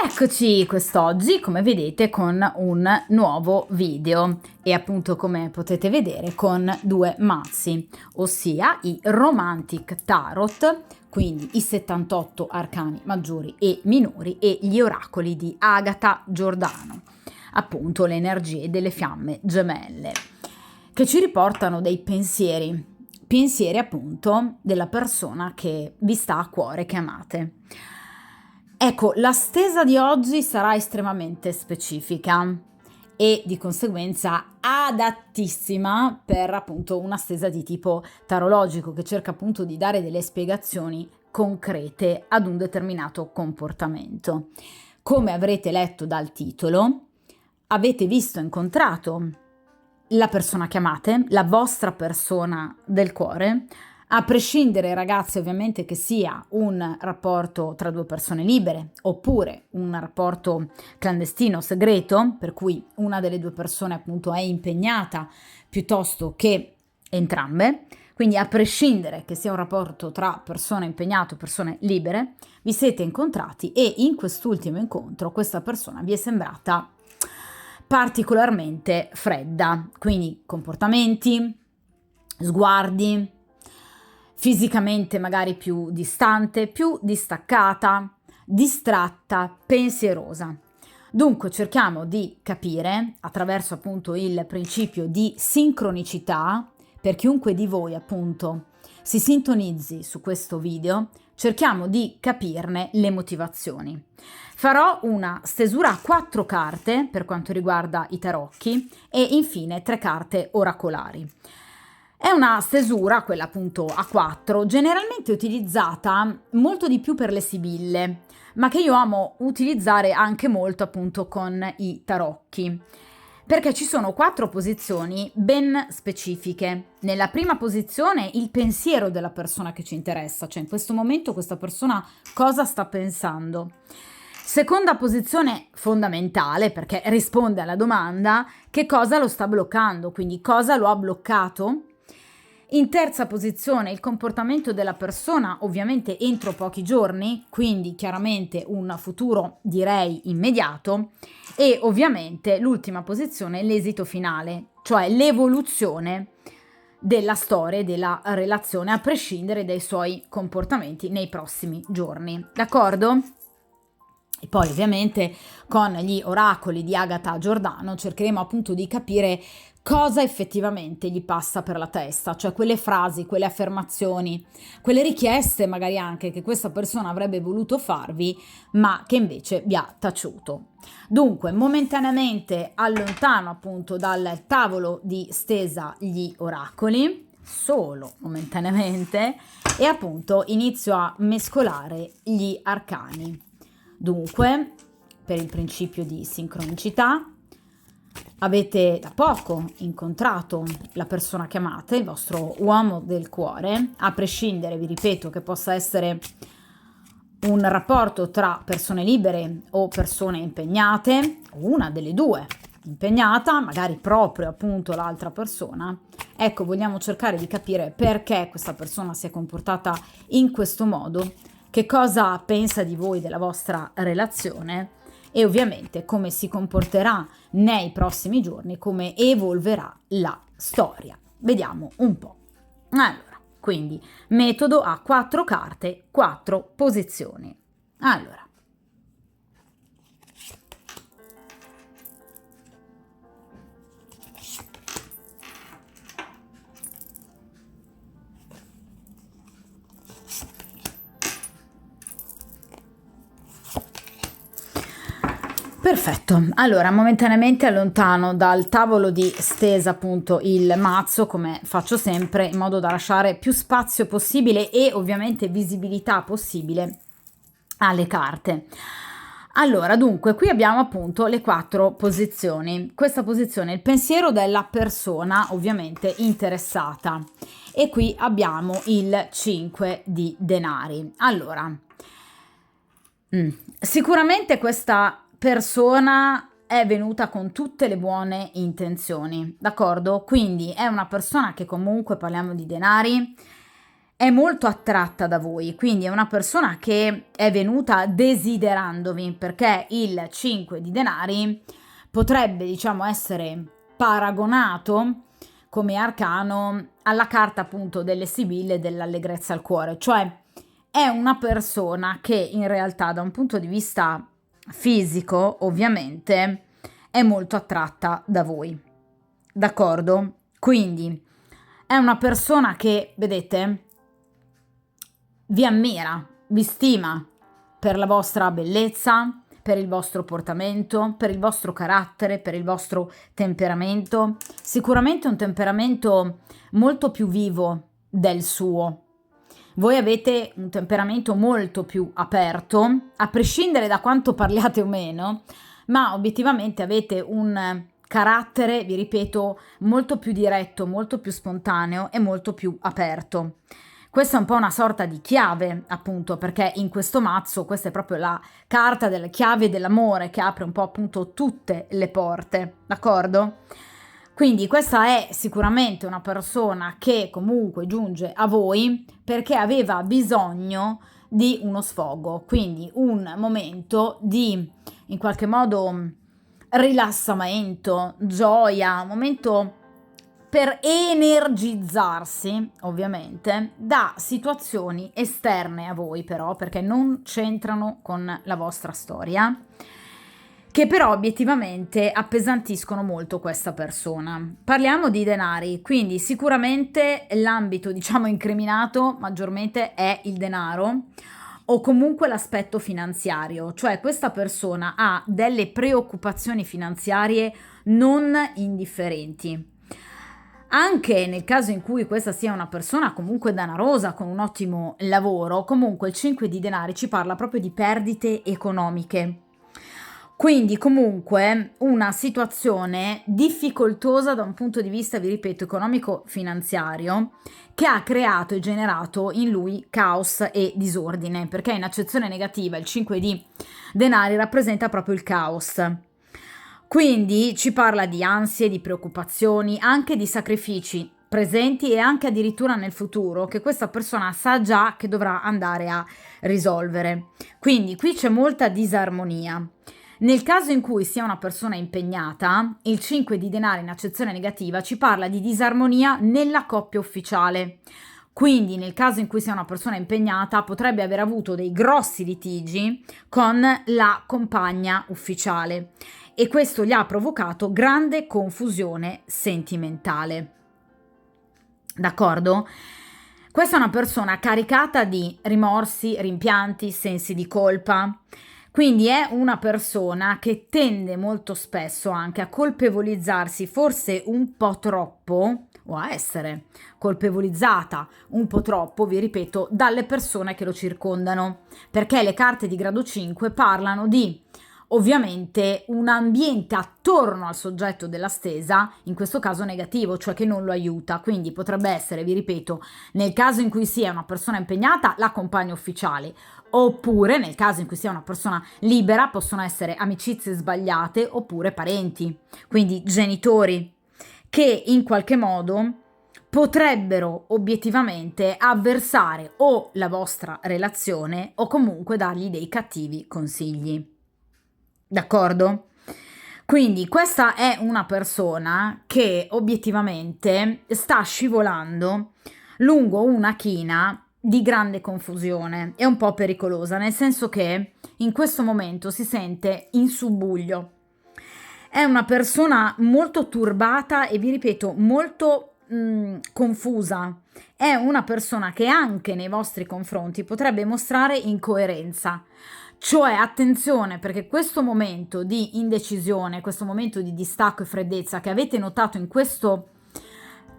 Eccoci quest'oggi, come vedete, con un nuovo video e appunto come potete vedere con due mazzi, ossia i Romantic Tarot, quindi i 78 arcani maggiori e minori e gli oracoli di Agata Giordano, appunto le energie delle fiamme gemelle, che ci riportano dei pensieri appunto della persona che vi sta a cuore, che amate. Ecco, la stesa di oggi sarà estremamente specifica e di conseguenza adattissima per appunto una stesa di tipo tarologico che cerca appunto di dare delle spiegazioni concrete ad un determinato comportamento. Come avrete letto dal titolo, avete visto e incontrato la persona che amate, la vostra persona del cuore, a prescindere, ragazzi, ovviamente che sia un rapporto tra due persone libere oppure un rapporto clandestino, segreto, per cui una delle due persone appunto è impegnata piuttosto che entrambe. Quindi a prescindere che sia un rapporto tra persone impegnate o persone libere, vi siete incontrati e in quest'ultimo incontro questa persona vi è sembrata particolarmente fredda, quindi comportamenti, sguardi, fisicamente magari più distante, più distaccata, distratta, pensierosa. Dunque cerchiamo di capire, attraverso appunto il principio di sincronicità, per chiunque di voi appunto si sintonizzi su questo video, cerchiamo di capirne le motivazioni. Farò una stesura a 4 carte per quanto riguarda i tarocchi e infine 3 carte oracolari. È una stesura, quella appunto a 4, generalmente utilizzata molto di più per le sibille, ma che io amo utilizzare anche molto appunto con i tarocchi, perché ci sono 4 posizioni ben specifiche. Nella prima posizione il pensiero della persona che ci interessa, cioè in questo momento questa persona cosa sta pensando. Seconda posizione fondamentale, perché risponde alla domanda che cosa lo sta bloccando, quindi cosa lo ha bloccato. In terza posizione il comportamento della persona, ovviamente entro pochi giorni, quindi chiaramente un futuro direi immediato, e ovviamente l'ultima posizione l'esito finale, cioè l'evoluzione della storia e della relazione a prescindere dai suoi comportamenti nei prossimi giorni. D'accordo? E poi ovviamente con gli oracoli di Agata Giordano cercheremo appunto di capire cosa effettivamente gli passa per la testa, cioè quelle frasi, quelle affermazioni, quelle richieste magari anche che questa persona avrebbe voluto farvi, ma che invece vi ha taciuto. Dunque, momentaneamente allontano appunto dal tavolo di stesa gli oracoli, solo momentaneamente, e appunto inizio a mescolare gli arcani. Dunque, per il principio di sincronicità, avete da poco incontrato la persona che amate, il vostro uomo del cuore, a prescindere, vi ripeto, che possa essere un rapporto tra persone libere o persone impegnate, una delle due impegnata, magari proprio appunto l'altra persona. Ecco, vogliamo cercare di capire perché questa persona si è comportata in questo modo, che cosa pensa di voi, della vostra relazione e ovviamente come si comporterà nei prossimi giorni, come evolverà la storia. Vediamo un po'. Allora, quindi metodo a 4 carte, 4 posizioni. Allora, perfetto, allora momentaneamente allontano dal tavolo di stesa appunto il mazzo, come faccio sempre, in modo da lasciare più spazio possibile e ovviamente visibilità possibile alle carte. Allora, dunque, qui abbiamo appunto le 4 posizioni. Questa posizione è il pensiero della persona ovviamente interessata e qui abbiamo il 5 di denari. Allora, sicuramente questa persona è venuta con tutte le buone intenzioni, d'accordo? Quindi è una persona che comunque, parliamo di denari, è molto attratta da voi, quindi è una persona che è venuta desiderandovi, perché il 5 di denari potrebbe, diciamo, essere paragonato come arcano alla carta appunto delle sibille e dell'allegrezza al cuore, cioè è una persona che in realtà da un punto di vista fisico, ovviamente, è molto attratta da voi, d'accordo? Quindi è una persona che, vedete, vi ammira, vi stima per la vostra bellezza, per il vostro portamento, per il vostro carattere, per il vostro temperamento. Sicuramente un temperamento molto più vivo del suo. Voi avete un temperamento molto più aperto, a prescindere da quanto parliate o meno, ma obiettivamente avete un carattere, vi ripeto, molto più diretto, molto più spontaneo e molto più aperto. Questa è un po' una sorta di chiave, appunto, perché in questo mazzo questa è proprio la carta delle chiavi dell'amore che apre un po' appunto tutte le porte, d'accordo? Quindi questa è sicuramente una persona che comunque giunge a voi perché aveva bisogno di uno sfogo, quindi un momento di in qualche modo rilassamento, gioia, un momento per energizzarsi, ovviamente, da situazioni esterne a voi però, perché non c'entrano con la vostra storia, che però obiettivamente appesantiscono molto questa persona. Parliamo di denari, quindi sicuramente l'ambito, diciamo, incriminato maggiormente è il denaro o comunque l'aspetto finanziario, cioè questa persona ha delle preoccupazioni finanziarie non indifferenti. Anche nel caso in cui questa sia una persona comunque danarosa, con un ottimo lavoro, comunque il 5 di denari ci parla proprio di perdite economiche. Quindi comunque una situazione difficoltosa da un punto di vista, vi ripeto, economico-finanziario, che ha creato e generato in lui caos e disordine, perché in accezione negativa il 5 di denari rappresenta proprio il caos. Quindi ci parla di ansie, di preoccupazioni, anche di sacrifici presenti e anche addirittura nel futuro che questa persona sa già che dovrà andare a risolvere. Quindi qui c'è molta disarmonia. Nel caso in cui sia una persona impegnata, il 5 di denari in accezione negativa ci parla di disarmonia nella coppia ufficiale. Quindi nel caso in cui sia una persona impegnata potrebbe aver avuto dei grossi litigi con la compagna ufficiale e questo gli ha provocato grande confusione sentimentale. D'accordo? Questa è una persona caricata di rimorsi, rimpianti, sensi di colpa. Quindi è una persona che tende molto spesso anche a colpevolizzarsi forse un po' troppo o a essere colpevolizzata un po' troppo, vi ripeto, dalle persone che lo circondano, perché le carte di grado 5 parlano di ovviamente un ambiente attorno al soggetto della stesa, in questo caso negativo, cioè che non lo aiuta. Quindi potrebbe essere, vi ripeto, nel caso in cui sia una persona impegnata, la compagna ufficiale, oppure nel caso in cui sia una persona libera, possono essere amicizie sbagliate oppure parenti, quindi genitori, che in qualche modo potrebbero obiettivamente avversare o la vostra relazione o comunque dargli dei cattivi consigli. D'accordo? Quindi questa è una persona che obiettivamente sta scivolando lungo una china di grande confusione e un po' pericolosa, nel senso che in questo momento si sente in subbuglio. È una persona molto turbata e vi ripeto molto confusa. È una persona che anche nei vostri confronti potrebbe mostrare incoerenza. Cioè, attenzione, perché questo momento di indecisione, questo momento di distacco e freddezza che avete notato in questo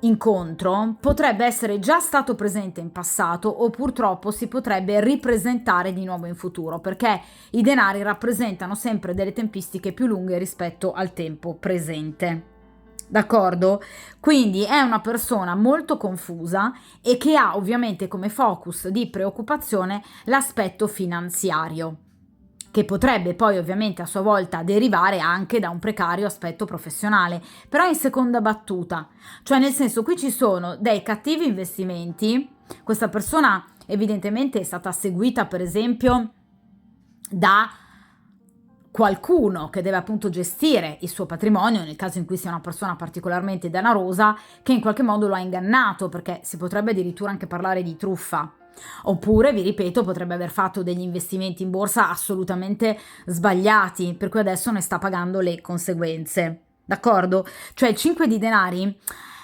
incontro potrebbe essere già stato presente in passato o purtroppo si potrebbe ripresentare di nuovo in futuro, perché i denari rappresentano sempre delle tempistiche più lunghe rispetto al tempo presente. D'accordo? Quindi è una persona molto confusa e che ha ovviamente come focus di preoccupazione l'aspetto finanziario, che potrebbe poi ovviamente a sua volta derivare anche da un precario aspetto professionale, però in seconda battuta, cioè nel senso qui ci sono dei cattivi investimenti Questa persona evidentemente è stata seguita, per esempio, da qualcuno che deve appunto gestire il suo patrimonio, nel caso in cui sia una persona particolarmente danarosa, che in qualche modo lo ha ingannato, perché si potrebbe addirittura anche parlare di truffa. Oppure, vi ripeto, potrebbe aver fatto degli investimenti in borsa assolutamente sbagliati, per cui adesso ne sta pagando le conseguenze. D'accordo? Cioè il 5 di denari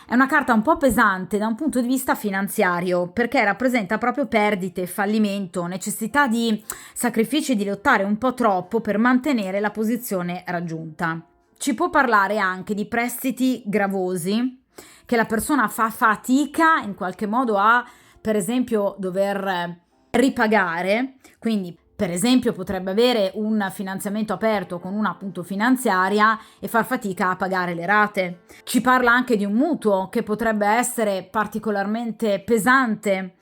è una carta un po' pesante da un punto di vista finanziario, perché rappresenta proprio perdite, fallimento, necessità di sacrifici, di lottare un po' troppo per mantenere la posizione raggiunta. Ci può parlare anche di prestiti gravosi che la persona fa fatica in qualche modo a, per esempio, dover ripagare, quindi per esempio potrebbe avere un finanziamento aperto con una appunto finanziaria e far fatica a pagare le rate. Ci parla anche di un mutuo che potrebbe essere particolarmente pesante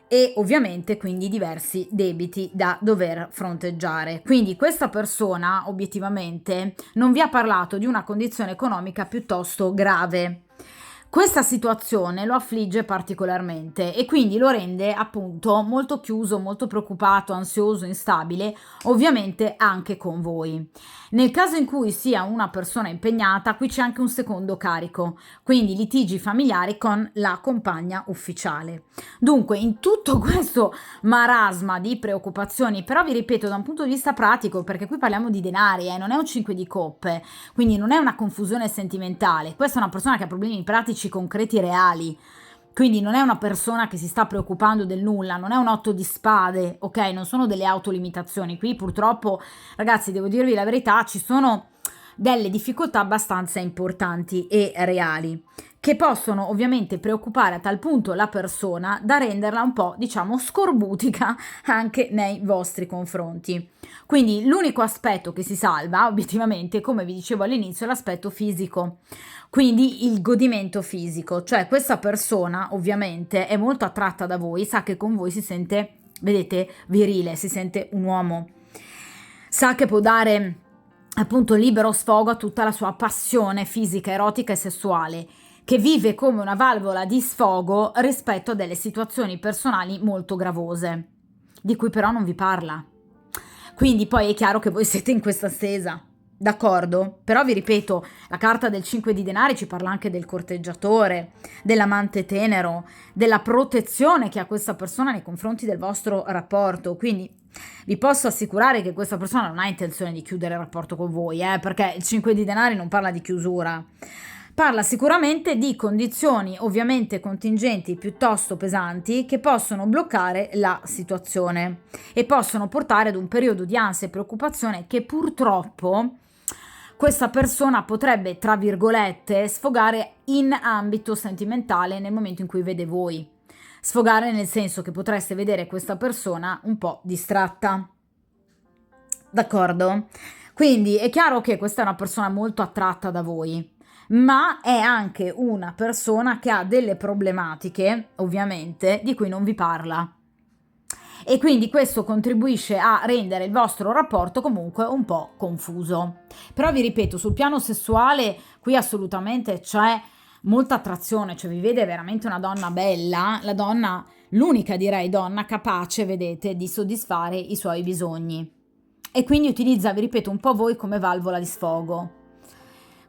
e ovviamente quindi diversi debiti da dover fronteggiare. Quindi questa persona obiettivamente non vi ha parlato di una condizione economica piuttosto grave. Questa situazione lo affligge particolarmente e quindi lo rende appunto molto chiuso, molto preoccupato, ansioso, instabile, ovviamente anche con voi. Nel caso in cui sia una persona impegnata, qui c'è anche un secondo carico, quindi litigi familiari con la compagna ufficiale. Dunque, in tutto questo marasma di preoccupazioni, però vi ripeto da un punto di vista pratico, perché qui parliamo di denari, non è un 5 di coppe, quindi non è una confusione sentimentale, questa è una persona che ha problemi pratici concreti reali, quindi non è una persona che si sta preoccupando del nulla, non è un 8 di spade, ok? Non sono delle autolimitazioni, qui purtroppo ragazzi devo dirvi la verità, ci sono delle difficoltà abbastanza importanti e reali che possono ovviamente preoccupare a tal punto la persona da renderla un po', diciamo, scorbutica anche nei vostri confronti. Quindi l'unico aspetto che si salva, obiettivamente, come vi dicevo all'inizio, è l'aspetto fisico, quindi il godimento fisico, cioè questa persona ovviamente è molto attratta da voi, sa che con voi si sente, vedete, virile, si sente un uomo, sa che può dare appunto libero sfogo a tutta la sua passione fisica, erotica e sessuale, che vive come una valvola di sfogo rispetto a delle situazioni personali molto gravose, di cui però non vi parla. Quindi poi è chiaro che voi siete in questa stesa, d'accordo? Però vi ripeto, la carta del 5 di denari ci parla anche del corteggiatore, dell'amante tenero, della protezione che ha questa persona nei confronti del vostro rapporto, quindi vi posso assicurare che questa persona non ha intenzione di chiudere il rapporto con voi, perché il 5 di denari non parla di chiusura. Parla sicuramente di condizioni ovviamente contingenti piuttosto pesanti che possono bloccare la situazione e possono portare ad un periodo di ansia e preoccupazione che purtroppo questa persona potrebbe, tra virgolette, sfogare in ambito sentimentale nel momento in cui vede voi. Sfogare nel senso che potreste vedere questa persona un po' distratta. D'accordo? Quindi è chiaro che questa è una persona molto attratta da voi, ma è anche una persona che ha delle problematiche, ovviamente, di cui non vi parla. E quindi questo contribuisce a rendere il vostro rapporto comunque un po' confuso. Però vi ripeto, sul piano sessuale qui assolutamente c'è molta attrazione, cioè vi vede veramente una donna bella, la donna, l'unica direi donna capace, vedete, di soddisfare i suoi bisogni. E quindi utilizza, vi ripeto, un po' voi come valvola di sfogo.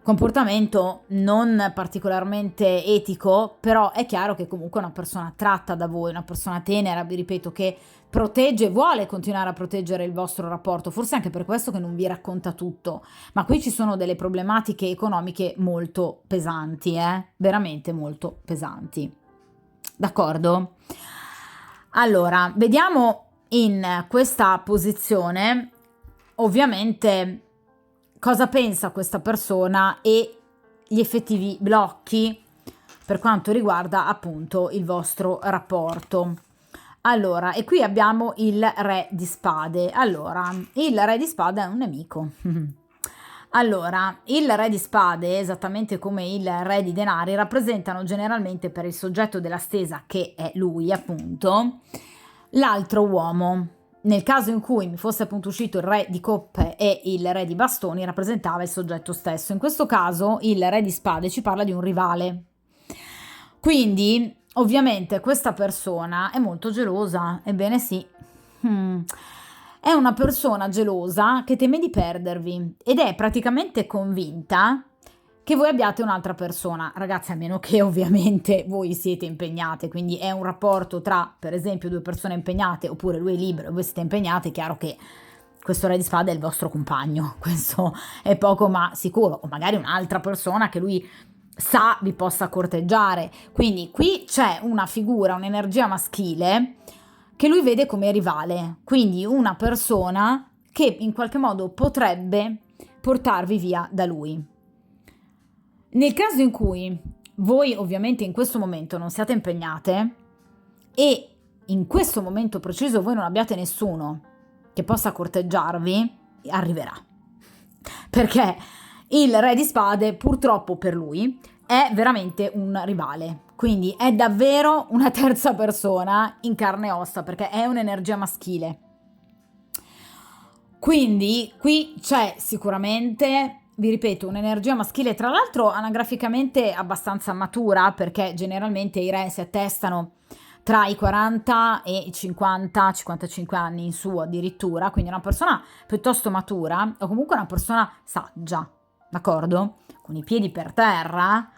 Comportamento non particolarmente etico, però è chiaro che comunque è una persona attratta da voi, una persona tenera, vi ripeto, che protegge, vuole continuare a proteggere il vostro rapporto, forse anche per questo che non vi racconta tutto, ma qui ci sono delle problematiche economiche molto pesanti, veramente molto pesanti. D'accordo? Allora, vediamo in questa posizione, ovviamente, cosa pensa questa persona e gli effettivi blocchi per quanto riguarda appunto il vostro rapporto. Allora, e qui abbiamo il re di spade. Allora, il re di spade è un nemico. Allora, il re di spade, esattamente come il re di denari, rappresentano generalmente per il soggetto della stesa, che è lui appunto, l'altro uomo. Nel caso in cui mi fosse appunto uscito il re di coppe e il re di bastoni, rappresentava il soggetto stesso. In questo caso il re di spade ci parla di un rivale. Quindi ovviamente questa persona è molto gelosa, ebbene sì. Mm. È una persona gelosa che teme di perdervi ed è praticamente convinta che voi abbiate un'altra persona. Ragazzi, a meno che ovviamente voi siete impegnate, quindi è un rapporto tra, per esempio, due persone impegnate, oppure lui è libero e voi siete impegnati, è chiaro che questo re di spade è il vostro compagno, questo è poco ma sicuro, o magari un'altra persona che lui sa vi possa corteggiare. Quindi qui c'è una figura, un'energia maschile che lui vede come rivale, quindi una persona che in qualche modo potrebbe portarvi via da lui. Nel caso in cui voi ovviamente in questo momento non siate impegnate e in questo momento preciso voi non abbiate nessuno che possa corteggiarvi, arriverà. Perché il re di spade purtroppo per lui è veramente un rivale, quindi è davvero una terza persona in carne e ossa perché è un'energia maschile. Quindi qui c'è sicuramente, vi ripeto, un'energia maschile, tra l'altro anagraficamente abbastanza matura, perché generalmente i re si attestano tra i 40 e i 50-55 anni in su addirittura, quindi una persona piuttosto matura o comunque una persona saggia, d'accordo? Con i piedi per terra.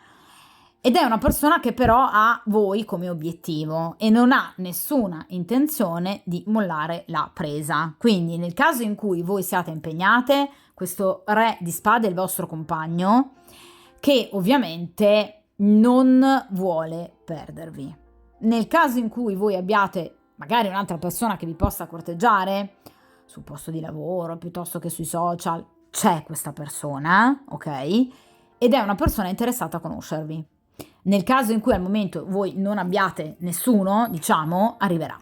Ed è una persona che però ha voi come obiettivo e non ha nessuna intenzione di mollare la presa. Quindi nel caso in cui voi siate impegnate, questo re di spade è il vostro compagno che ovviamente non vuole perdervi. Nel caso in cui voi abbiate magari un'altra persona che vi possa corteggiare sul posto di lavoro piuttosto che sui social, c'è questa persona, ok? Ed è una persona interessata a conoscervi. Nel caso in cui al momento voi non abbiate nessuno, diciamo, arriverà.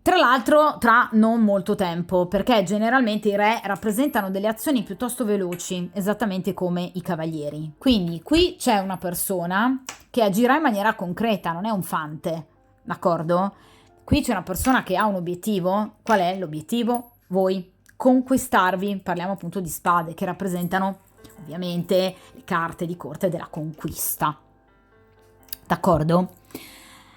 Tra l'altro tra non molto tempo, perché generalmente i re rappresentano delle azioni piuttosto veloci, esattamente come i cavalieri. Quindi qui c'è una persona che agirà in maniera concreta, non è un fante, d'accordo? Qui c'è una persona che ha un obiettivo. Qual è l'obiettivo? Voi conquistarvi, parliamo appunto di spade, che rappresentano ovviamente le carte di corte della conquista, d'accordo?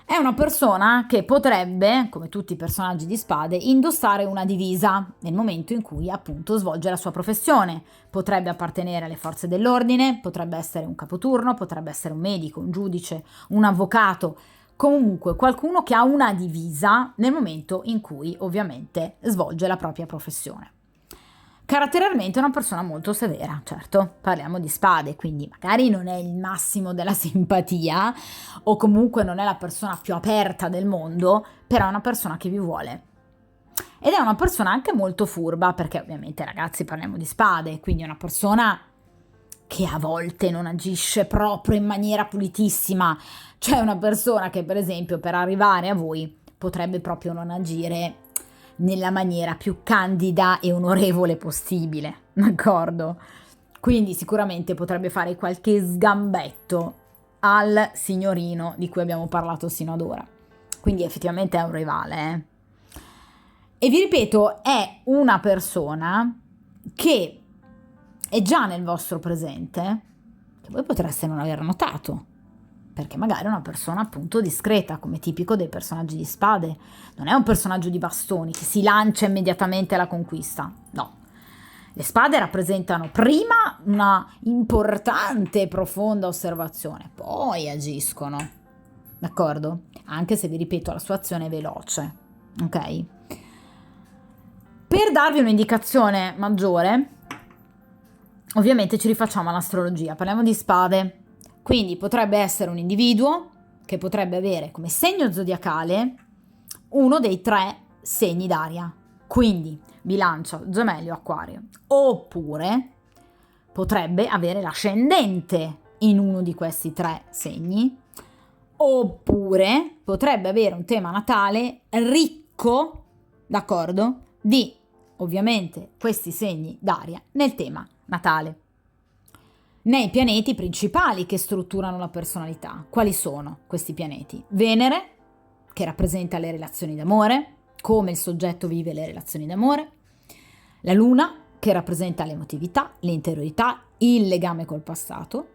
È una persona che potrebbe, come tutti i personaggi di spade, indossare una divisa nel momento in cui appunto svolge la sua professione. Potrebbe appartenere alle forze dell'ordine, potrebbe essere un capoturno, potrebbe essere un medico, un giudice, un avvocato, comunque qualcuno che ha una divisa nel momento in cui ovviamente svolge la propria professione. Caratterialmente è una persona molto severa, certo, parliamo di spade, quindi magari non è il massimo della simpatia o comunque non è la persona più aperta del mondo, però è una persona che vi vuole. Ed è una persona anche molto furba, perché ovviamente ragazzi parliamo di spade, quindi è una persona che a volte non agisce proprio in maniera pulitissima, cioè una persona che per esempio per arrivare a voi potrebbe proprio non agire nella maniera più candida e onorevole possibile, d'accordo? Quindi sicuramente potrebbe fare qualche sgambetto al signorino di cui abbiamo parlato sino ad ora. Quindi effettivamente è un rivale, eh? E vi ripeto, è una persona che è già nel vostro presente, che voi potreste non aver notato, perché magari è una persona appunto discreta, come tipico dei personaggi di spade. Non è un personaggio di bastoni che si lancia immediatamente alla conquista, no. Le spade rappresentano prima una importante e profonda osservazione, poi agiscono, d'accordo? Anche se vi ripeto, la sua azione è veloce, ok? Per darvi un'indicazione maggiore, ovviamente ci rifacciamo all'astrologia, parliamo di spade. Quindi potrebbe essere un individuo che potrebbe avere come segno zodiacale uno dei 3 segni d'aria, quindi Bilancia, Gemelli o Acquario, oppure potrebbe avere l'ascendente in uno di questi 3 segni, oppure potrebbe avere un tema natale ricco, d'accordo, di ovviamente questi segni d'aria nel tema natale. Nei pianeti principali che strutturano la personalità. Quali sono questi pianeti? Venere, che rappresenta le relazioni d'amore, come il soggetto vive le relazioni d'amore. La Luna, che rappresenta l'emotività, l'interiorità, il legame col passato.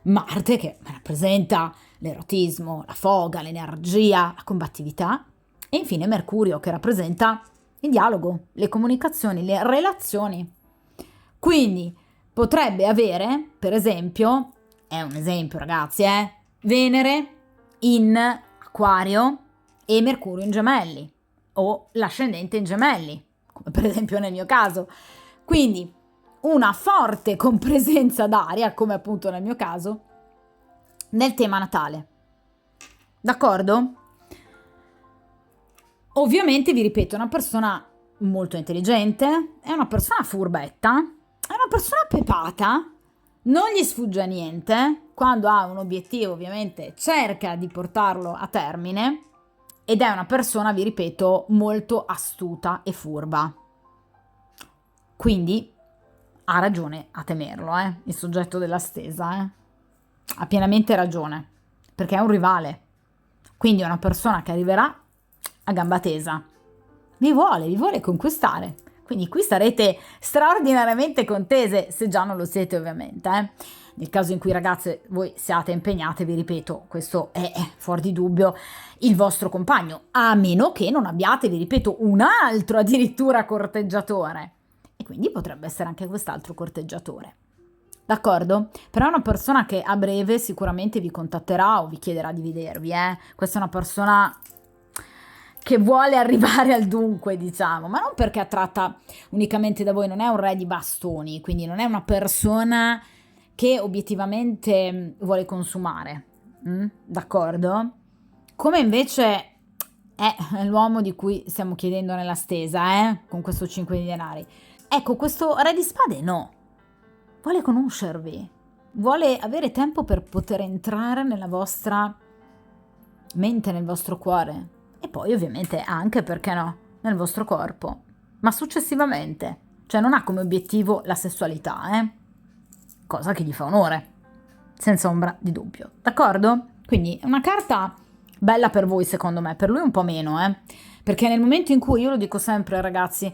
Marte che rappresenta l'erotismo, la foga, l'energia, la combattività, e infine Mercurio che rappresenta il dialogo, le comunicazioni, le relazioni. Quindi potrebbe avere, per esempio, è un esempio ragazzi, Venere in Acquario e Mercurio in Gemelli, o l'ascendente in Gemelli, come per esempio nel mio caso. Quindi una forte compresenza d'aria, come appunto nel mio caso, nel tema natale. D'accordo? Ovviamente, vi ripeto, è una persona molto intelligente, è una persona furbetta, è una persona pepata, non gli sfugge niente, quando ha un obiettivo ovviamente cerca di portarlo a termine, ed è una persona, vi ripeto, molto astuta e furba. Quindi ha ragione a temerlo, il soggetto della stesa, ha pienamente ragione, perché è un rivale, quindi è una persona che arriverà a gamba tesa, vi vuole conquistare, quindi qui starete straordinariamente contese, se già non lo siete ovviamente, Nel caso in cui ragazze voi siate impegnate, vi ripeto, questo è fuori di dubbio il vostro compagno, a meno che non abbiate, vi ripeto, un altro addirittura corteggiatore, e quindi potrebbe essere anche quest'altro corteggiatore. D'accordo? Però è una persona che a breve sicuramente vi contatterà o vi chiederà di vedervi, Questa è una persona che vuole arrivare al dunque, diciamo, ma non perché è attratta unicamente da voi, non è un re di bastoni, quindi non è una persona che obiettivamente vuole consumare, d'accordo? Come invece è l'uomo di cui stiamo chiedendo nella stesa, con questo 5 di denari. Ecco, questo re di spade no, vuole conoscervi, vuole avere tempo per poter entrare nella vostra mente, nel vostro cuore, e poi ovviamente anche, perché no, nel vostro corpo, ma successivamente, cioè non ha come obiettivo la sessualità, cosa che gli fa onore, senza ombra di dubbio, d'accordo? Quindi è una carta bella per voi secondo me, per lui un po' meno, perché nel momento in cui, io lo dico sempre ragazzi,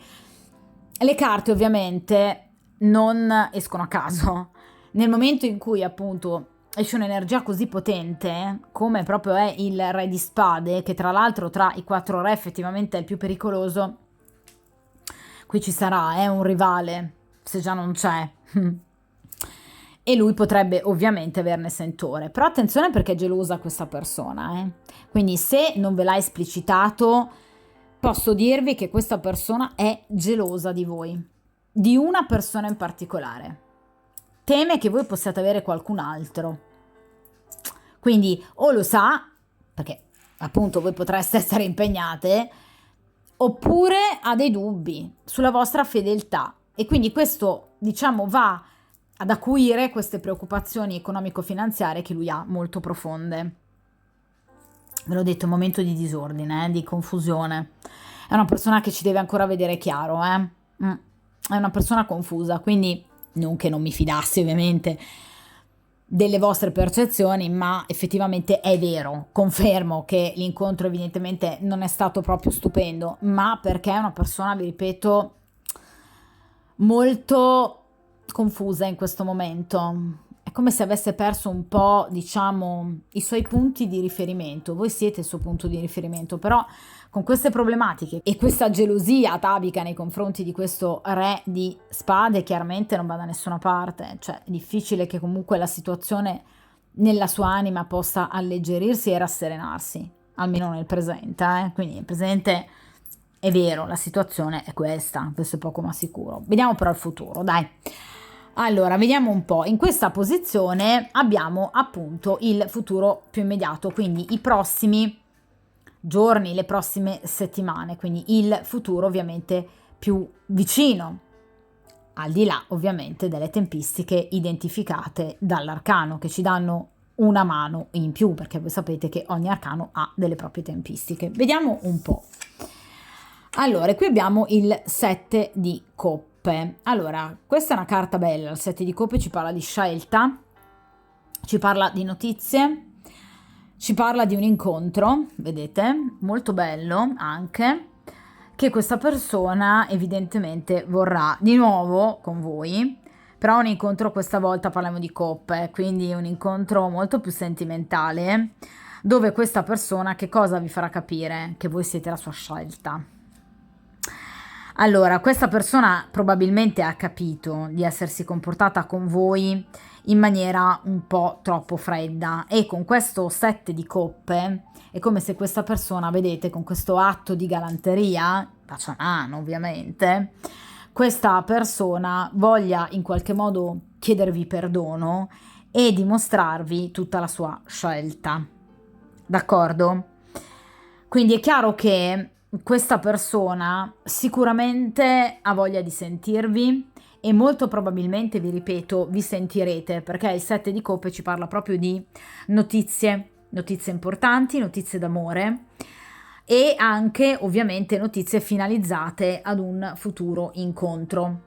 le carte ovviamente non escono a caso, nel momento in cui appunto esce un'energia così potente come proprio è il re di spade, che tra l'altro tra i 4 re effettivamente è il più pericoloso, qui ci sarà un rivale, se già non c'è, e lui potrebbe ovviamente averne sentore, però attenzione perché è gelosa questa persona, quindi se non ve l'ha esplicitato, posso dirvi che questa persona è gelosa di voi, di una persona in particolare, teme che voi possiate avere qualcun altro, quindi o lo sa, perché appunto voi potreste essere impegnate, oppure ha dei dubbi sulla vostra fedeltà, e quindi questo, diciamo, va ad acuire queste preoccupazioni economico-finanziarie che lui ha molto profonde. Ve l'ho detto, è un momento di disordine, di confusione. È una persona che ci deve ancora vedere chiaro, È una persona confusa, quindi non che non mi fidassi ovviamente delle vostre percezioni, ma effettivamente è vero, confermo che l'incontro evidentemente non è stato proprio stupendo, ma perché è una persona, vi ripeto, molto confusa in questo momento. È come se avesse perso un po', diciamo, i suoi punti di riferimento. Voi siete il suo punto di riferimento, però con queste problematiche e questa gelosia atavica nei confronti di questo re di spade chiaramente non va da nessuna parte, cioè è difficile che comunque la situazione nella sua anima possa alleggerirsi e rasserenarsi, almeno nel presente, quindi nel presente è vero, la situazione è questa, questo è poco ma sicuro. Vediamo però il futuro, dai. Allora, vediamo un po', in questa posizione abbiamo appunto il futuro più immediato, quindi i prossimi giorni, le prossime settimane, quindi il futuro ovviamente più vicino, al di là ovviamente delle tempistiche identificate dall'arcano, che ci danno una mano in più, perché voi sapete che ogni arcano ha delle proprie tempistiche. Vediamo un po'. Allora, qui abbiamo il 7 di coppe. Allora, questa è una carta bella, il 7 di coppe ci parla di scelta, ci parla di notizie, ci parla di un incontro, vedete, molto bello anche, che questa persona evidentemente vorrà di nuovo con voi, però un incontro questa volta parliamo di coppe, quindi un incontro molto più sentimentale, dove questa persona che cosa vi farà capire? Che voi siete la sua scelta. Allora, questa persona probabilmente ha capito di essersi comportata con voi in maniera un po' troppo fredda e con questo 7 di coppe è come se questa persona, vedete, con questo atto di galanteria, bacia mano ovviamente, questa persona voglia in qualche modo chiedervi perdono e dimostrarvi tutta la sua scelta. D'accordo? Quindi è chiaro che questa persona sicuramente ha voglia di sentirvi e molto probabilmente, vi ripeto, vi sentirete, perché il 7 di coppe ci parla proprio di notizie importanti, notizie d'amore e anche ovviamente notizie finalizzate ad un futuro incontro.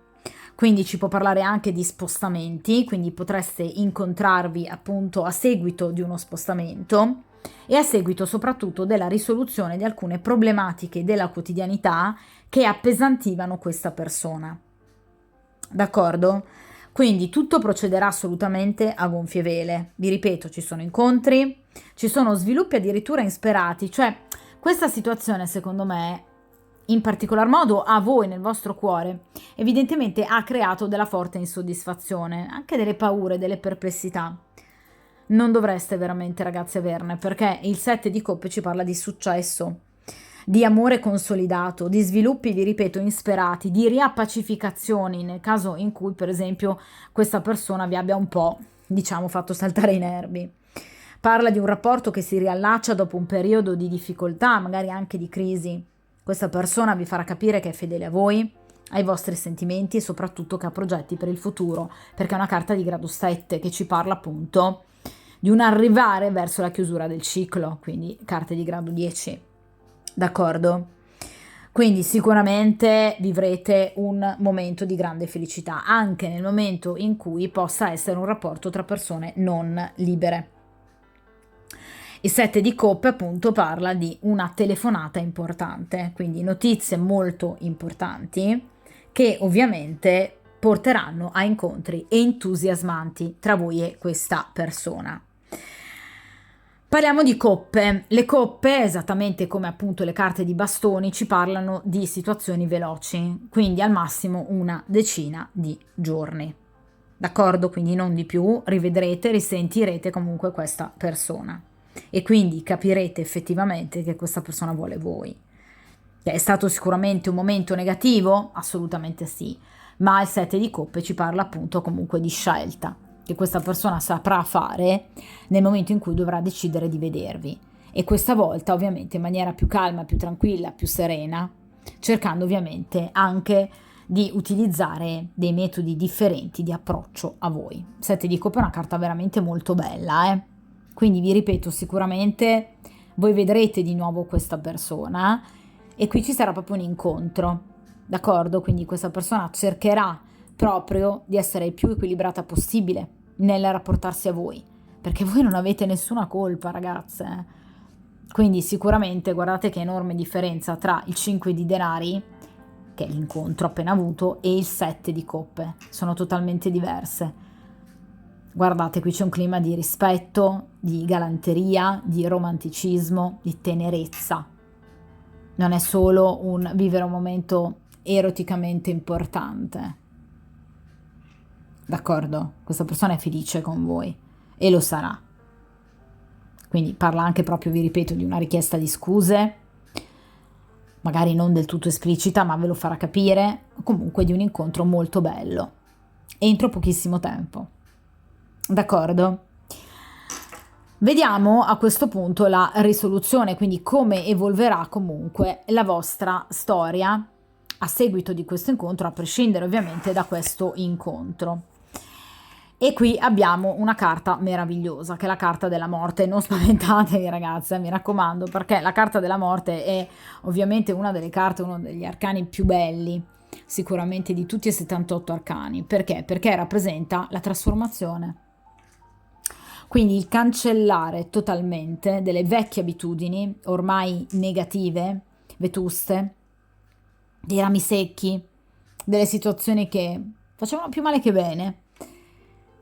Quindi ci può parlare anche di spostamenti, quindi potreste incontrarvi appunto a seguito di uno spostamento e a seguito soprattutto della risoluzione di alcune problematiche della quotidianità che appesantivano questa persona. D'accordo? Quindi tutto procederà assolutamente a gonfie vele. Vi ripeto, ci sono incontri, ci sono sviluppi addirittura insperati, cioè questa situazione secondo me, in particolar modo a voi nel vostro cuore, evidentemente ha creato della forte insoddisfazione, anche delle paure, delle perplessità. Non dovreste veramente, ragazzi, averne, perché il 7 di coppe ci parla di successo, di amore consolidato, di sviluppi, vi ripeto, insperati, di riappacificazioni nel caso in cui, per esempio, questa persona vi abbia un po', diciamo, fatto saltare i nervi. Parla di un rapporto che si riallaccia dopo un periodo di difficoltà, magari anche di crisi. Questa persona vi farà capire che è fedele a voi, ai vostri sentimenti e soprattutto che ha progetti per il futuro, perché è una carta di grado 7 che ci parla appunto di un arrivare verso la chiusura del ciclo, quindi carte di grado 10, d'accordo? Quindi sicuramente vivrete un momento di grande felicità, anche nel momento in cui possa essere un rapporto tra persone non libere. Il 7 di coppe appunto parla di una telefonata importante, quindi notizie molto importanti che ovviamente porteranno a incontri entusiasmanti tra voi e questa persona. Parliamo di coppe. Le coppe, esattamente come appunto le carte di bastoni, ci parlano di situazioni veloci, quindi al massimo una decina di giorni. D'accordo? Quindi non di più, rivedrete, risentirete comunque questa persona e quindi capirete effettivamente che questa persona vuole voi. È stato sicuramente un momento negativo? Assolutamente sì, ma il 7 di coppe ci parla appunto comunque di scelta, che questa persona saprà fare nel momento in cui dovrà decidere di vedervi. E questa volta ovviamente in maniera più calma, più tranquilla, più serena, cercando ovviamente anche di utilizzare dei metodi differenti di approccio a voi. 7 di coppe è una carta veramente molto bella, Quindi vi ripeto, sicuramente voi vedrete di nuovo questa persona e qui ci sarà proprio un incontro, d'accordo? Quindi questa persona cercherà proprio di essere il più equilibrata possibile nel rapportarsi a voi, perché voi non avete nessuna colpa, ragazze. Quindi sicuramente guardate che enorme differenza tra il 5 di denari, che è l'incontro appena avuto, e il 7 di coppe. Sono totalmente diverse. Guardate, qui c'è un clima di rispetto, di galanteria, di romanticismo, di tenerezza. Non è solo un vivere un momento eroticamente importante. D'accordo? Questa persona è felice con voi e lo sarà. Quindi parla anche proprio, vi ripeto, di una richiesta di scuse, magari non del tutto esplicita, ma ve lo farà capire, comunque di un incontro molto bello, entro pochissimo tempo. D'accordo? Vediamo a questo punto la risoluzione, quindi come evolverà comunque la vostra storia a seguito di questo incontro, a prescindere ovviamente da questo incontro. E qui abbiamo una carta meravigliosa, che è la carta della morte. Non spaventatevi, ragazze, mi raccomando, perché la carta della morte è ovviamente una delle carte, uno degli arcani più belli, sicuramente di tutti e 78 arcani. Perché? Perché rappresenta la trasformazione. Quindi il cancellare totalmente delle vecchie abitudini, ormai negative, vetuste, dei rami secchi, delle situazioni che facevano più male che bene,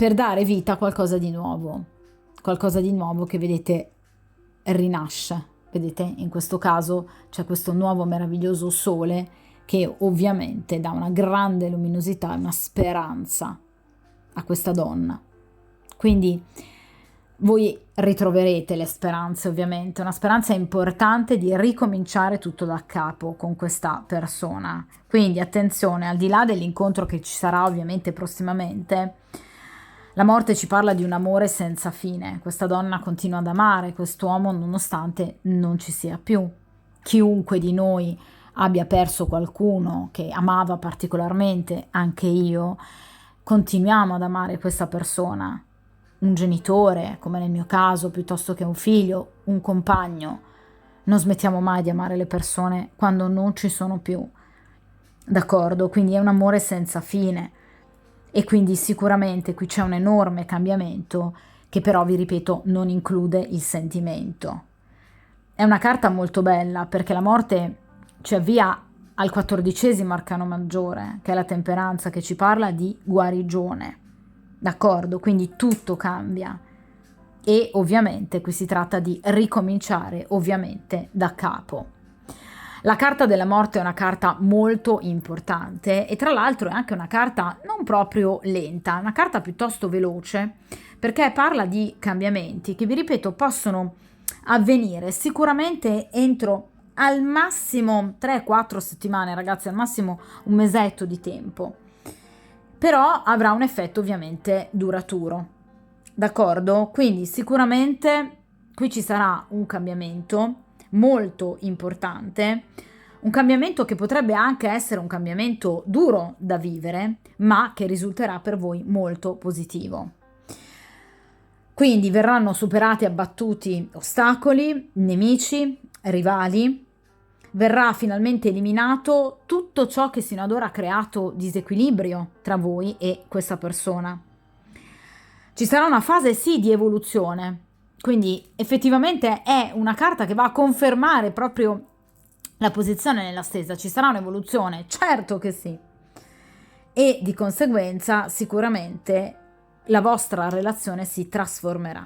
per dare vita a qualcosa di nuovo che vedete rinasce. Vedete, in questo caso c'è questo nuovo meraviglioso sole che ovviamente dà una grande luminosità e una speranza a questa donna. Quindi voi ritroverete le speranze, ovviamente, una speranza importante di ricominciare tutto da capo con questa persona. Quindi attenzione, al di là dell'incontro che ci sarà ovviamente prossimamente, la morte ci parla di un amore senza fine. Questa donna continua ad amare quest'uomo nonostante non ci sia più. Chiunque di noi abbia perso qualcuno che amava particolarmente, anche io, continuiamo ad amare questa persona. Un genitore, come nel mio caso, piuttosto che un figlio, un compagno. Non smettiamo mai di amare le persone quando non ci sono più. D'accordo? Quindi è un amore senza fine. E quindi sicuramente qui c'è un enorme cambiamento che però, vi ripeto, non include il sentimento. È una carta molto bella perché la morte ci avvia al 14° arcano maggiore, che è la temperanza, che ci parla di guarigione. D'accordo? Quindi tutto cambia e ovviamente qui si tratta di ricominciare ovviamente da capo. La carta della morte è una carta molto importante e tra l'altro è anche una carta non proprio lenta, è una carta piuttosto veloce perché parla di cambiamenti che, vi ripeto, possono avvenire sicuramente entro al massimo 3-4 settimane, ragazzi, al massimo un mesetto di tempo. Però avrà un effetto ovviamente duraturo, d'accordo? Quindi sicuramente qui ci sarà un cambiamento molto importante, un cambiamento che potrebbe anche essere un cambiamento duro da vivere, ma che risulterà per voi molto positivo. Quindi verranno superati e abbattuti ostacoli, nemici, rivali, verrà finalmente eliminato tutto ciò che sino ad ora ha creato disequilibrio tra voi e questa persona. Ci sarà una fase sì di evoluzione, quindi effettivamente è una carta che va a confermare proprio la posizione nella stesa. Ci sarà un'evoluzione, certo che sì, e di conseguenza sicuramente la vostra relazione si trasformerà.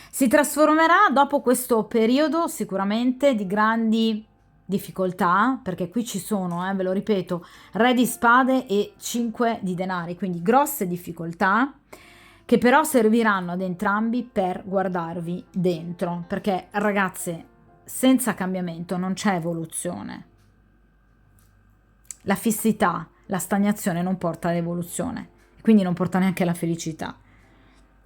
Si trasformerà dopo questo periodo sicuramente di grandi difficoltà, perché qui ci sono, ve lo ripeto, Re di spade e 5 di denari, quindi grosse difficoltà che però serviranno ad entrambi per guardarvi dentro, perché ragazze, senza cambiamento non c'è evoluzione. La fissità, la stagnazione non porta all'evoluzione, quindi non porta neanche alla felicità.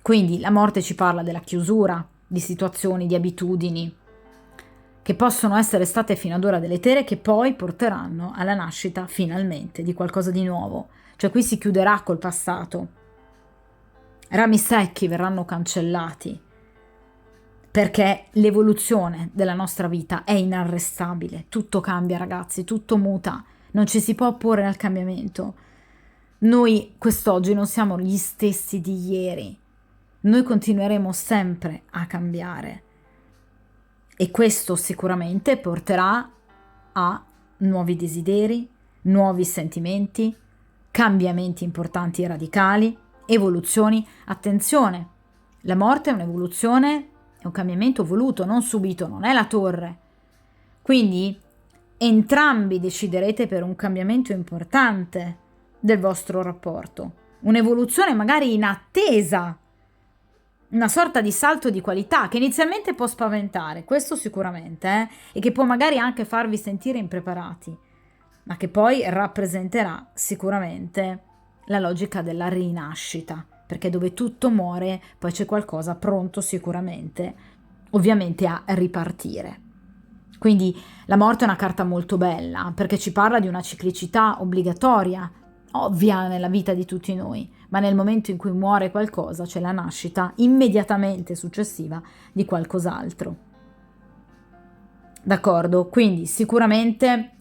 Quindi la morte ci parla della chiusura di situazioni, di abitudini che possono essere state fino ad ora deleterie, che poi porteranno alla nascita finalmente di qualcosa di nuovo. Cioè qui si chiuderà col passato. Rami secchi verranno cancellati perché l'evoluzione della nostra vita è inarrestabile. Tutto cambia, ragazzi, tutto muta. Non ci si può opporre al cambiamento. Noi quest'oggi non siamo gli stessi di ieri. Noi continueremo sempre a cambiare e questo sicuramente porterà a nuovi desideri, nuovi sentimenti, cambiamenti importanti e radicali, evoluzioni. Attenzione, la morte è un'evoluzione, è un cambiamento voluto, non subito, non è la torre. Quindi entrambi deciderete per un cambiamento importante del vostro rapporto, un'evoluzione magari inattesa, una sorta di salto di qualità che inizialmente può spaventare, questo sicuramente, e che può magari anche farvi sentire impreparati, ma che poi rappresenterà sicuramente la logica della rinascita, perché dove tutto muore poi c'è qualcosa pronto sicuramente, ovviamente a ripartire. Quindi la morte è una carta molto bella, perché ci parla di una ciclicità obbligatoria, ovvia nella vita di tutti noi, ma nel momento in cui muore qualcosa c'è la nascita immediatamente successiva di qualcos'altro. D'accordo? Quindi sicuramente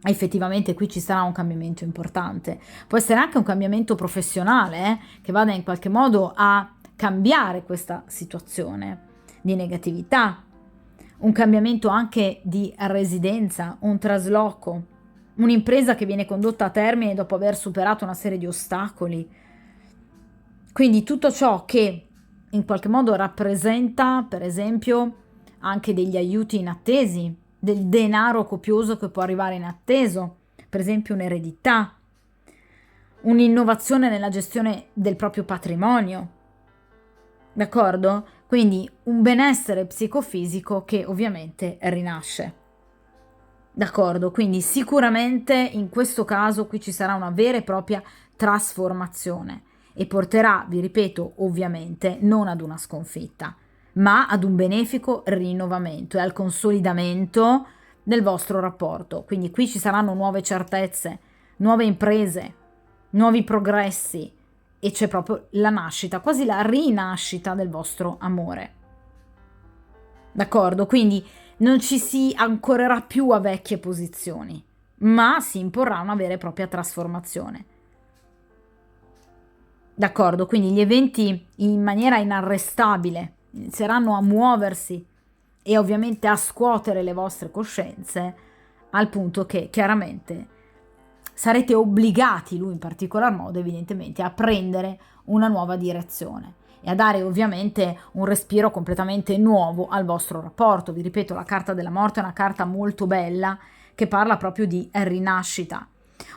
effettivamente qui ci sarà un cambiamento importante. Può essere anche un cambiamento professionale che vada in qualche modo a cambiare questa situazione di negatività, un cambiamento anche di residenza, un trasloco, un'impresa che viene condotta a termine dopo aver superato una serie di ostacoli. Quindi tutto ciò che in qualche modo rappresenta, per esempio, anche degli aiuti inattesi, del denaro copioso che può arrivare inatteso, per esempio un'eredità, un'innovazione nella gestione del proprio patrimonio, d'accordo? Quindi un benessere psicofisico che ovviamente rinasce. D'accordo, quindi sicuramente in questo caso qui ci sarà una vera e propria trasformazione e porterà, vi ripeto, ovviamente non ad una sconfitta, ma ad un benefico rinnovamento e al consolidamento del vostro rapporto. Quindi qui ci saranno nuove certezze, nuove imprese, nuovi progressi e c'è proprio la nascita, quasi la rinascita del vostro amore. D'accordo? Quindi non ci si ancorerà più a vecchie posizioni, ma si imporrà una vera e propria trasformazione. D'accordo? Quindi gli eventi in maniera inarrestabile inizieranno a muoversi e ovviamente a scuotere le vostre coscienze, al punto che chiaramente sarete obbligati, lui in particolar modo evidentemente, a prendere una nuova direzione e a dare ovviamente un respiro completamente nuovo al vostro rapporto. Vi ripeto, la carta della morte è una carta molto bella che parla proprio di rinascita,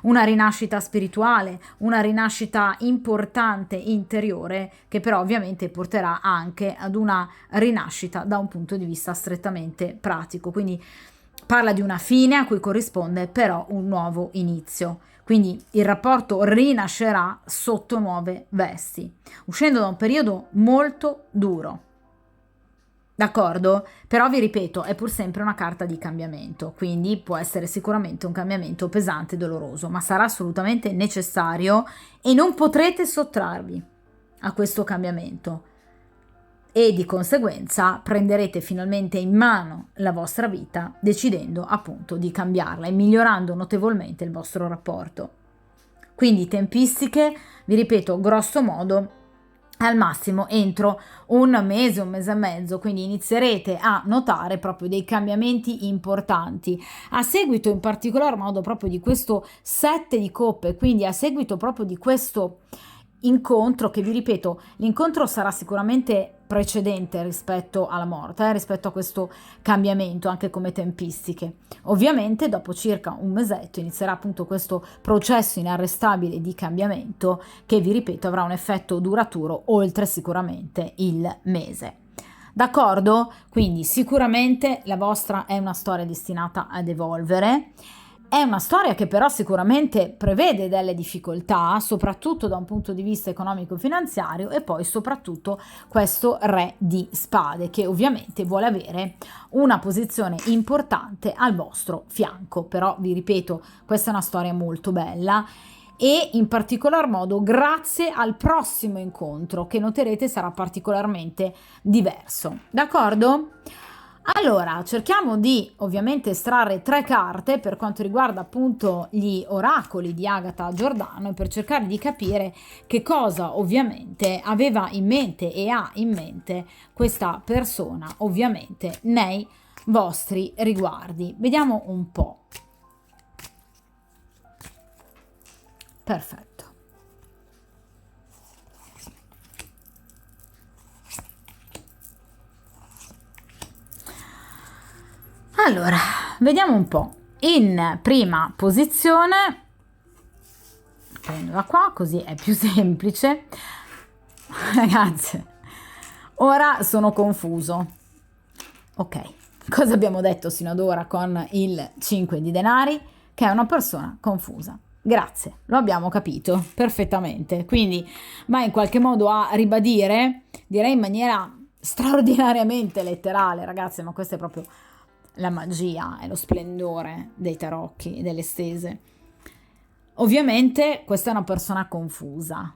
una rinascita spirituale, una rinascita importante interiore che però ovviamente porterà anche ad una rinascita da un punto di vista strettamente pratico. Quindi parla di una fine a cui corrisponde però un nuovo inizio. Quindi il rapporto rinascerà sotto nuove vesti, uscendo da un periodo molto duro. D'accordo? Però vi ripeto, è pur sempre una carta di cambiamento, quindi può essere sicuramente un cambiamento pesante e doloroso, ma sarà assolutamente necessario e non potrete sottrarvi a questo cambiamento. E di conseguenza prenderete finalmente in mano la vostra vita decidendo appunto di cambiarla e migliorando notevolmente il vostro rapporto. Quindi tempistiche, vi ripeto, grosso modo al massimo entro un mese e mezzo, quindi inizierete a notare proprio dei cambiamenti importanti a seguito in particolar modo proprio di questo 7 di coppe, quindi a seguito proprio di questo incontro che vi ripeto, l'incontro sarà sicuramente precedente rispetto alla morte, rispetto a questo cambiamento anche come tempistiche. Ovviamente dopo circa un mesetto inizierà appunto questo processo inarrestabile di cambiamento che vi ripeto avrà un effetto duraturo oltre sicuramente il mese. D'accordo? Quindi sicuramente la vostra è una storia destinata ad evolvere. È una storia che però sicuramente prevede delle difficoltà, soprattutto da un punto di vista economico-finanziario e poi soprattutto questo re di spade che ovviamente vuole avere una posizione importante al vostro fianco. Però vi ripeto, questa è una storia molto bella e in particolar modo grazie al prossimo incontro che noterete sarà particolarmente diverso. D'accordo? Allora, cerchiamo di ovviamente estrarre 3 carte per quanto riguarda appunto gli oracoli di Agata Giordano e per cercare di capire che cosa ovviamente aveva in mente e ha in mente questa persona ovviamente nei vostri riguardi. Vediamo un po'. Perfetto. Allora, vediamo un po'. In prima posizione, prendola qua così è più semplice. Ragazzi, ora sono confuso. Ok, cosa abbiamo detto sino ad ora con il 5 di denari? Che è una persona confusa. Grazie, lo abbiamo capito perfettamente. Quindi va in qualche modo a ribadire, direi in maniera straordinariamente letterale, ragazzi, ma questo è proprio la magia e lo splendore dei tarocchi e delle stese. Ovviamente questa è una persona confusa,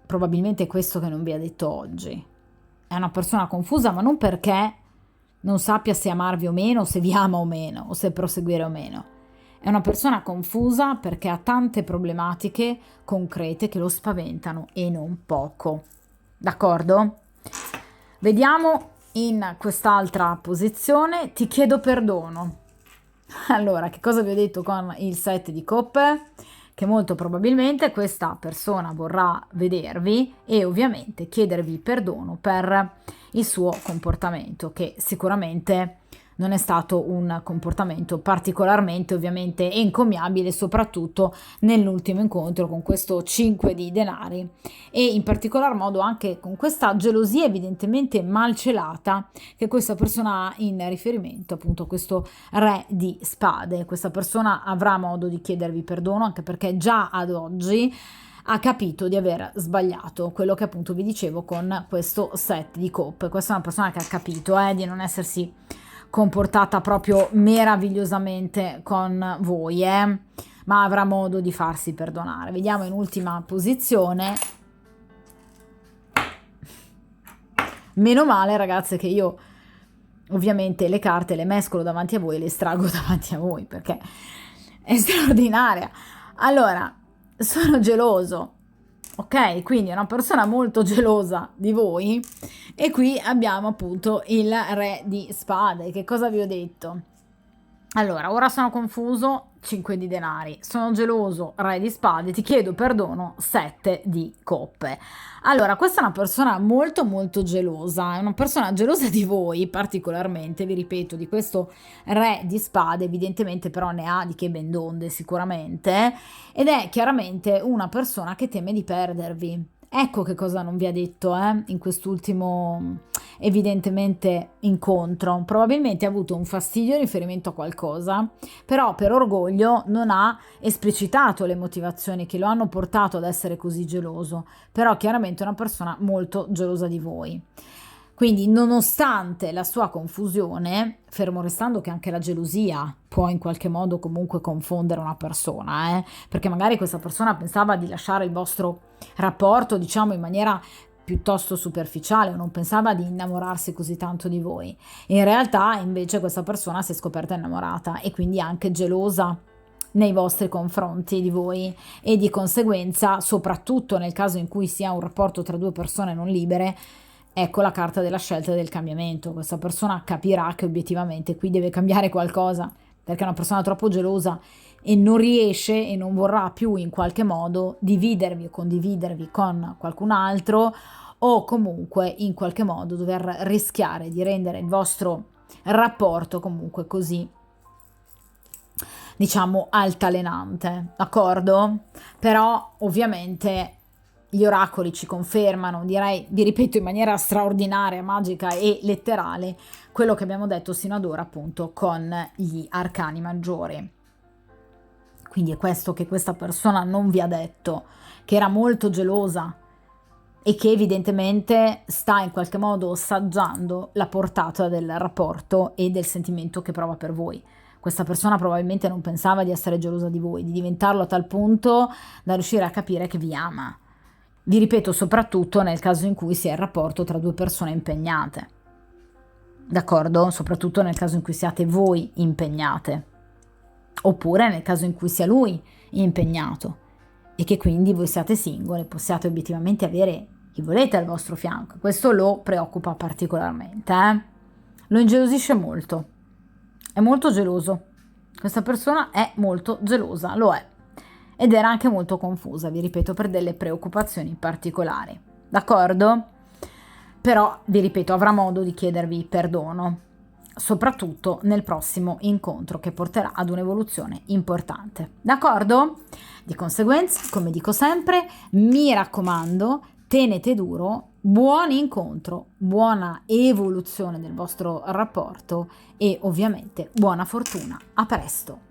probabilmente è questo che non vi ha detto oggi. È una persona confusa, ma non perché non sappia se amarvi o meno, se vi ama o meno, o se proseguire o meno. È una persona confusa perché ha tante problematiche concrete che lo spaventano e non poco. D'accordo? Vediamo in quest'altra posizione. Ti chiedo perdono. Allora, che cosa vi ho detto con il 7 di coppe? che molto probabilmente questa persona vorrà vedervi e ovviamente chiedervi perdono per il suo comportamento, che sicuramente non è stato un comportamento particolarmente ovviamente encomiabile, soprattutto nell'ultimo incontro con questo 5 di denari e in particolar modo anche con questa gelosia evidentemente malcelata che questa persona ha in riferimento appunto a questo re di spade. Questa persona avrà modo di chiedervi perdono, anche perché già ad oggi ha capito di aver sbagliato, quello che appunto vi dicevo con questo set di coppe. Questa è una persona che ha capito di non essersi comportata proprio meravigliosamente con voi, ma avrà modo di farsi perdonare. Vediamo in ultima posizione. Meno male, ragazze, che io ovviamente le carte le mescolo davanti a voi e le estraggo davanti a voi, perché è straordinaria. Allora, sono geloso, ok? Quindi è una persona molto gelosa di voi e qui abbiamo appunto il re di spade. Che cosa vi ho detto? Allora, ora sono confuso, 5 di denari, sono geloso, re di spade, ti chiedo perdono, 7 di coppe. Allora, questa è una persona molto molto gelosa, è una persona gelosa di voi particolarmente, vi ripeto, di questo re di spade, evidentemente però ne ha di che ben donde sicuramente, ed è chiaramente una persona che teme di perdervi. Ecco che cosa non vi ha detto in quest'ultimo evidentemente incontro. Probabilmente ha avuto un fastidio in riferimento a qualcosa, però per orgoglio non ha esplicitato le motivazioni che lo hanno portato ad essere così geloso, però chiaramente è una persona molto gelosa di voi. Quindi nonostante la sua confusione, fermo restando che anche la gelosia può in qualche modo comunque confondere una persona, perché magari questa persona pensava di lasciare il vostro rapporto, diciamo, in maniera piuttosto superficiale, o non pensava di innamorarsi così tanto di voi. In realtà invece questa persona si è scoperta innamorata e quindi anche gelosa nei vostri confronti di voi e di conseguenza, soprattutto nel caso in cui sia un rapporto tra due persone non libere, ecco la carta della scelta e del cambiamento. Questa persona capirà che obiettivamente qui deve cambiare qualcosa, perché è una persona troppo gelosa e non riesce e non vorrà più in qualche modo dividervi o condividervi con qualcun altro, o comunque in qualche modo dover rischiare di rendere il vostro rapporto comunque così, diciamo, altalenante, d'accordo? Però ovviamente gli oracoli ci confermano, direi, vi ripeto, in maniera straordinaria, magica e letterale, quello che abbiamo detto sino ad ora appunto con gli arcani maggiori. Quindi è questo che questa persona non vi ha detto, che era molto gelosa e che evidentemente sta in qualche modo assaggiando la portata del rapporto e del sentimento che prova per voi. Questa persona probabilmente non pensava di essere gelosa di voi, di diventarlo a tal punto da riuscire a capire che vi ama. Vi ripeto, soprattutto nel caso in cui sia il rapporto tra due persone impegnate. D'accordo? Soprattutto nel caso in cui siate voi impegnate. Oppure nel caso in cui sia lui impegnato e che quindi voi siate singole, possiate obiettivamente avere chi volete al vostro fianco. Questo lo preoccupa particolarmente, lo ingelosisce molto, è molto geloso. Questa persona è molto gelosa, lo è, ed era anche molto confusa, vi ripeto, per delle preoccupazioni particolari, d'accordo? Però, vi ripeto, avrà modo di chiedervi perdono, soprattutto nel prossimo incontro che porterà ad un'evoluzione importante, d'accordo? Di conseguenza, come dico sempre, mi raccomando, tenete duro, buon incontro, buona evoluzione del vostro rapporto e ovviamente buona fortuna. A presto!